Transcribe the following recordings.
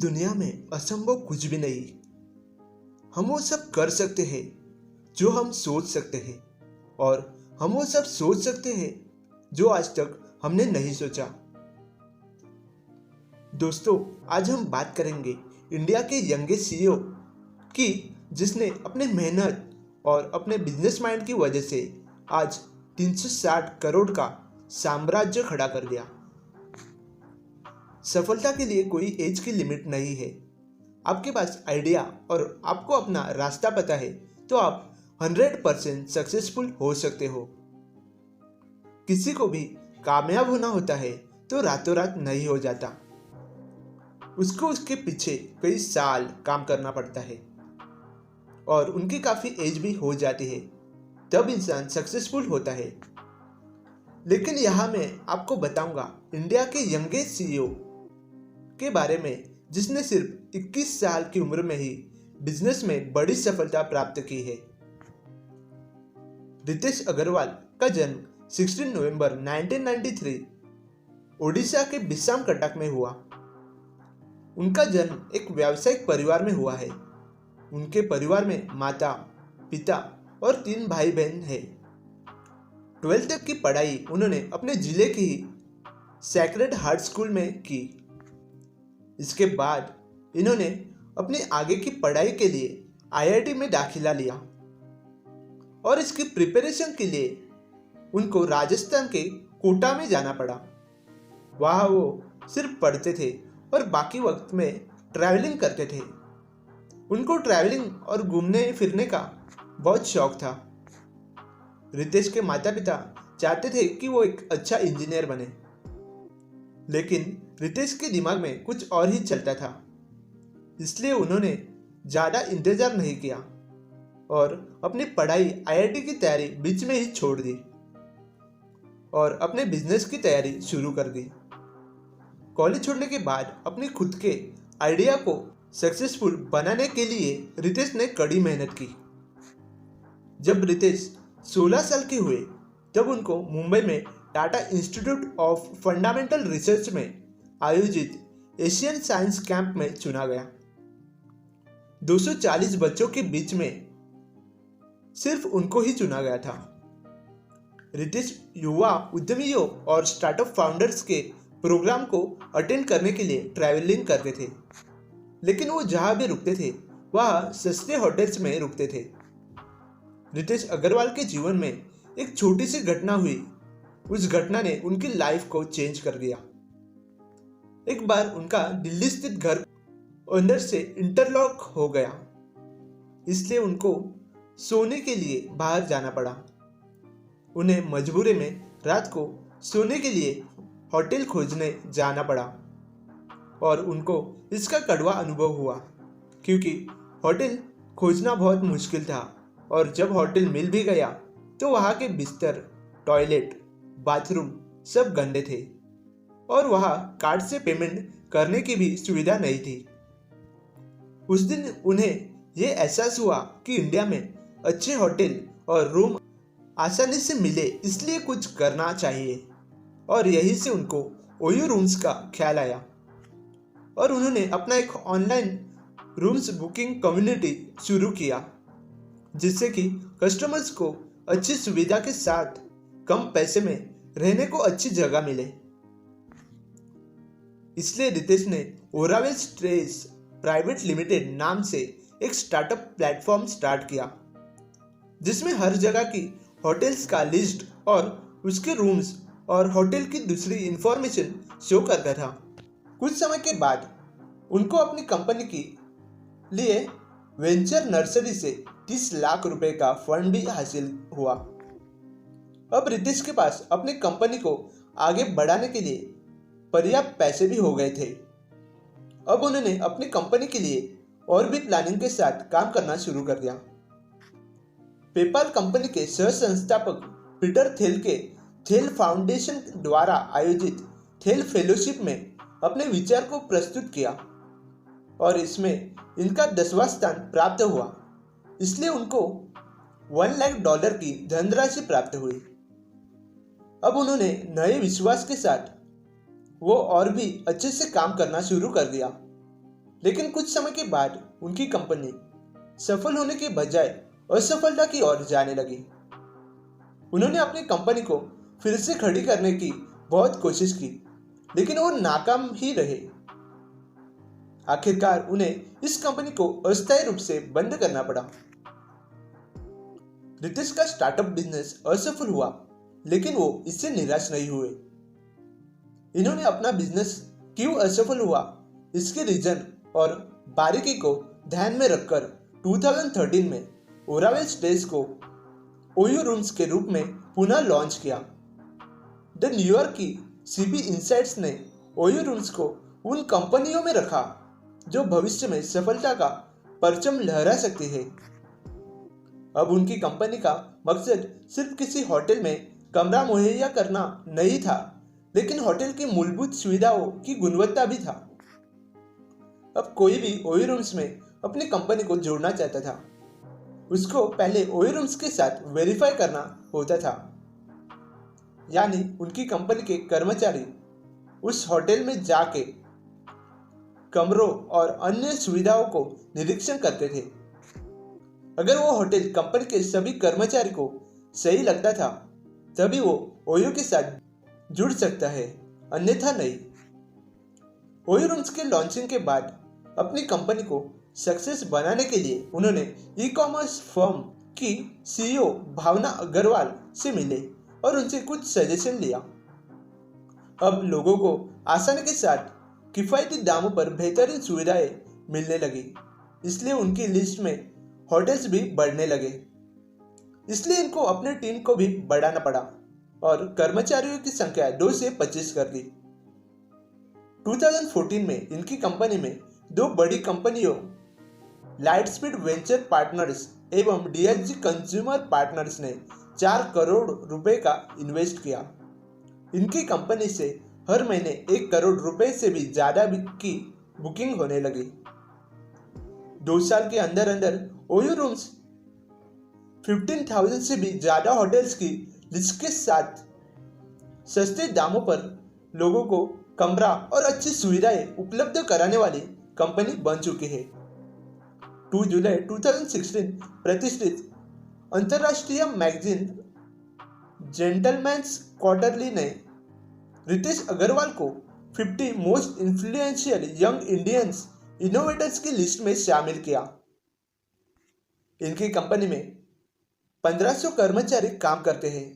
दुनिया में असंभव कुछ भी नहीं। हम वो सब कर सकते हैं जो हम सोच सकते हैं, और हम वो सब सोच सकते हैं जो आज तक हमने नहीं सोचा। दोस्तों, आज हम बात करेंगे इंडिया के यंगेस्ट सीईओ की, जिसने अपने मेहनत और अपने बिजनेस माइंड की वजह से आज 360 करोड़ का साम्राज्य खड़ा कर दिया। सफलता के लिए कोई एज की लिमिट नहीं है। आपके पास आइडिया और आपको अपना रास्ता पता है तो आप 100% सक्सेसफुल हो सकते हो। किसी को भी कामयाब होना होता है तो रातों रात नहीं हो जाता। उसको उसके पीछे कई साल काम करना पड़ता है और उनकी काफ़ी एज भी हो जाती है, तब इंसान सक्सेसफुल होता है। लेकिन यहाँ मैं आपको बताऊंगा इंडिया के यंगेस्ट सीईओ के बारे में, जिसने सिर्फ 21 साल की उम्र में ही बिजनेस में बड़ी सफलता प्राप्त की है। रितेश अग्रवाल का जन्म 16 नवंबर 1993 ओडिशा के बिसाम कटक में हुआ। उनका जन्म एक व्यावसायिक परिवार में हुआ है। उनके परिवार में माता, पिता और 3 भाई बहन हैं। 12th तक की पढ़ाई उन्होंने अपने जिले की सैक्रेड हार्ट स्कूल में की। इसके बाद इन्होंने अपनी आगे की पढ़ाई के लिए आईआईटी में दाखिला लिया और इसकी प्रिपरेशन के लिए उनको राजस्थान के कोटा में जाना पड़ा। वहाँ वो सिर्फ पढ़ते थे और बाकी वक्त में ट्रैवलिंग करते थे। उनको ट्रैवलिंग और घूमने फिरने का बहुत शौक था। रितेश के माता पिता चाहते थे कि वो एक अच्छा इंजीनियर बने, लेकिन रितेश के दिमाग में कुछ और ही चलता था। इसलिए उन्होंने ज़्यादा इंतजार नहीं किया और अपनी पढ़ाई आईआईटी की तैयारी बीच में ही छोड़ दी और अपने बिजनेस की तैयारी शुरू कर दी। कॉलेज छोड़ने के बाद अपनी खुद के आइडिया को सक्सेसफुल बनाने के लिए रितेश ने कड़ी मेहनत की। जब रितेश 16 साल के हुए तब उनको मुंबई में Tata institute of fundamental research में आयोजित एशियन साइंस कैंप में चुना गया। 240 बच्चों के बीच में सिर्फ उनको ही चुना गया था। रितेश युवा उद्यमियों और स्टार्टअप फाउंडर्स के प्रोग्राम को अटेंड करने के लिए ट्रैवलिंग करते थे, लेकिन वो जहां भी रुकते थे वह सस्ते होटल्स में रुकते थे। रितेश अग्रवाल के जीवन में एक छोटी सी घटना हुई। उस घटना ने उनकी लाइफ को चेंज कर दिया। एक बार उनका दिल्ली स्थित घर अंदर से इंटरलॉक हो गया, इसलिए उनको सोने के लिए बाहर जाना पड़ा। उन्हें मजबूरी में रात को सोने के लिए होटल खोजने जाना पड़ा और उनको इसका कड़वा अनुभव हुआ, क्योंकि होटल खोजना बहुत मुश्किल था और जब होटल मिल भी गया तो वहाँ के बिस्तर, टॉयलेट, बाथरूम सब गंदे थे और वहाँ कार्ड से पेमेंट करने की भी सुविधा नहीं थी। उस दिन उन्हें ये एहसास हुआ कि इंडिया में अच्छे होटल और रूम आसानी से मिले, इसलिए कुछ करना चाहिए, और यहीं से उनको ओयो रूम्स का ख्याल आया और उन्होंने अपना एक ऑनलाइन रूम्स बुकिंग कम्युनिटी शुरू किया, जिससे कि कस्टमर्स को अच्छी सुविधा के साथ कम पैसे में रहने को अच्छी जगह मिले। इसलिए रितेश ने ओरावेल स्ट्रेस प्राइवेट लिमिटेड नाम से एक स्टार्टअप प्लेटफॉर्म स्टार्ट किया, जिसमें हर जगह की होटल्स का लिस्ट और उसके रूम्स और होटल की दूसरी इंफॉर्मेशन शो करता था। कुछ समय के बाद उनको अपनी कंपनी के लिए वेंचर नर्सरी से 30 लाख रुपए का फंड भी हासिल हुआ। अब रितेश के पास अपनी कंपनी को आगे बढ़ाने के लिए पर्याप्त पैसे भी हो गए थे। अब उन्होंने अपनी कंपनी के लिए और भी प्लानिंग के साथ काम करना शुरू कर दिया। पेपाल कंपनी के सह संस्थापक पीटर थेल के थेल फाउंडेशन द्वारा आयोजित थेल फेलोशिप में अपने विचार को प्रस्तुत किया और इसमें इनका 10वां स्थान प्राप्त हुआ। इसलिए उनको $1 लाख की धनराशि प्राप्त हुई। अब उन्होंने नए विश्वास के साथ वो और भी अच्छे से काम करना शुरू कर दिया। लेकिन कुछ समय के बाद उनकी कंपनी सफल होने के बजाय असफलता की ओर जाने लगी। उन्होंने अपनी कंपनी को फिर से खड़ी करने की बहुत कोशिश की, लेकिन वो नाकाम ही रहे। आखिरकार उन्हें इस कंपनी को अस्थायी रूप से बंद करना पड़ा। रितेश का स्टार्टअप बिजनेस असफल हुआ, लेकिन वो इससे निराश नहीं हुए। इन्होंने अपना बिजनेस क्यों असफल हुआ, इसके रीजन और बारीकी को ध्यान में रखकर 2013 में ओरावेल स्टेज को ओयो रूम्स के रूप में पुनः लॉन्च किया। द न्यूयॉर्क की सीबी इनसाइट्स ने ओयो रूम्स को उन कंपनियों में रखा जो भविष्य में सफलता का परचम लहरा सकती है। अब उनकी कंपनी का मकसद सिर्फ किसी होटल में कमरा मुहैया करना नहीं था, लेकिन होटल की मूलभूत सुविधाओं की गुणवत्ता भी था। अब कोई भी ओयो रूम्स में अपनी कंपनी को जोड़ना चाहता था, उसको पहले ओयो रूम्स के साथ वेरीफाई करना होता था, यानी उनकी कंपनी के कर्मचारी उस होटल में जाके कमरों और अन्य सुविधाओं को निरीक्षण करते थे। अगर वो होटल कंपनी के सभी कर्मचारी को सही लगता था, तभी वो ओयो के साथ जुड़ सकता है, अन्यथा नहीं। ओयो रूम्स के लॉन्चिंग के बाद अपनी कंपनी को सक्सेस बनाने के लिए उन्होंने ई कॉमर्स फर्म की सीईओ भावना अग्रवाल से मिले और उनसे कुछ सजेशन लिया। अब लोगों को आसानी के साथ किफ़ायती दामों पर बेहतरीन सुविधाएं मिलने लगी, इसलिए उनकी लिस्ट में होटल्स भी बढ़ने लगे। इसलिए इनको अपने टीम को भी बढ़ाना पड़ा और कर्मचारियों की संख्या 2 से 25 कर दी। 2014 में इनकी कंपनी में 2 बड़ी कंपनियों लाइटस्पीड वेंचर पार्टनर्स एवं डीएचजी कंज्यूमर पार्टनर्स ने 4 करोड़ रुपए का इन्वेस्ट किया। इनकी कंपनी से हर महीने 1 करोड़ रुपए से भी ज्यादा की बुकिंग होने लगी। 2 साल के अंदर अंदर ओयो रूम्स 15,000 से भी ज्यादा होटल्स की लिस्ट के साथ सस्ते दामों पर लोगों को कमरा और अच्छी सुविधाएं उपलब्ध कराने वाली कंपनी बन चुकी है। 2 जुलाई 2016 प्रतिष्ठित अंतर्राष्ट्रीय मैगजीन जेंटलमैन्स क्वार्टरली ने रितेश अग्रवाल को 50 most influential young Indians innovators की लिस्ट में शामिल किया। इनकी कंपनी में 1500 कर्मचारी काम करते हैं।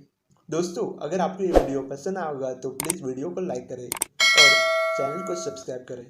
दोस्तों, अगर आपको ये वीडियो पसंद आएगा तो प्लीज़ वीडियो को लाइक करें और चैनल को सब्सक्राइब करें।